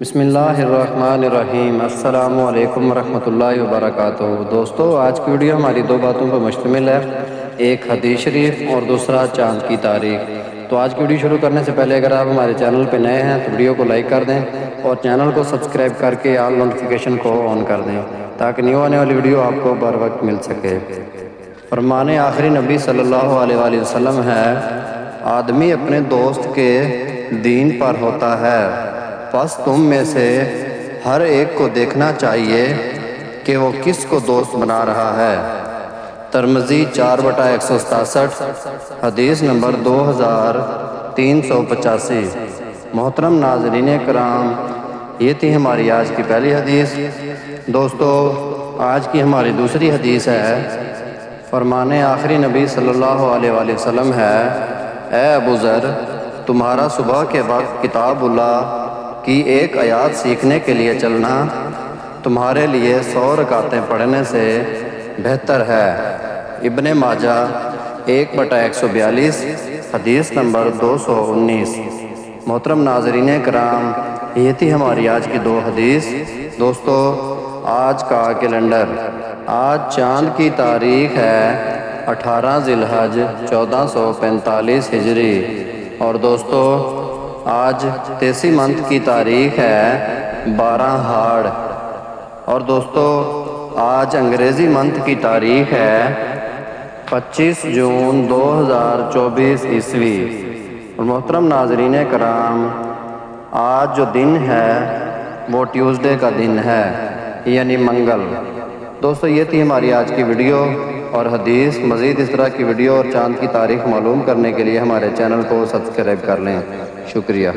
بسم اللہ الرحمن الرحیم۔ السلام علیکم ورحمۃ اللہ وبرکاتہ۔ دوستو، آج کی ویڈیو ہماری دو باتوں پر مشتمل ہے، ایک حدیث شریف اور دوسرا چاند کی تاریخ۔ تو آج کی ویڈیو شروع کرنے سے پہلے اگر آپ ہمارے چینل پہ نئے ہیں تو ویڈیو کو لائک کر دیں اور چینل کو سبسکرائب کر کے آل نوٹیفیکیشن کو آن کر دیں تاکہ نیو آنے والی ویڈیو آپ کو بر وقت مل سکے۔ فرمان آخری نبی صلی اللہ علیہ وآلہ وسلم ہے، آدمی اپنے دوست کے دین پر ہوتا ہے، پس تم میں سے ہر ایک کو دیکھنا چاہیے کہ وہ کس کو دوست بنا رہا ہے۔ ترمذی 4/167، حدیث نمبر 2385۔ محترم ناظرین کرام، یہ تھی ہماری آج کی پہلی حدیث۔ دوستو، آج کی ہماری دوسری حدیث ہے، فرمان آخری نبی صلی اللہ علیہ وآلہ وسلم ہے، اے ابو ذر، تمہارا صبح کے وقت کتاب اللہ کی ایک آیات سیکھنے کے لیے چلنا تمہارے لیے 100 رکعتیں پڑھنے سے بہتر ہے۔ ابن ماجہ 1/142، حدیث نمبر 219۔ محترم ناظرین کرام، یہ تھی ہماری آج کی دو حدیث۔ دوستو، آج کا کیلنڈر، آج چاند کی تاریخ ہے 18 ذی الحج 1445 ہجری، اور دوستو آج تیسی منتھ کی تاریخ ہے 12 ہاڑ، اور دوستو آج انگریزی منتھ کی تاریخ ہے 25 جون 2024 عیسوی۔ اور محترم ناظرین کرام، آج جو دن ہے وہ ٹیوزڈے کا دن ہے، یعنی منگل۔ دوستو، یہ تھی ہماری آج کی ویڈیو اور حدیث۔ مزید اس طرح کی ویڈیو اور چاند کی تاریخ معلوم کرنے کے لیے ہمارے چینل کو سبسکرائب کر لیں۔ شکریہ۔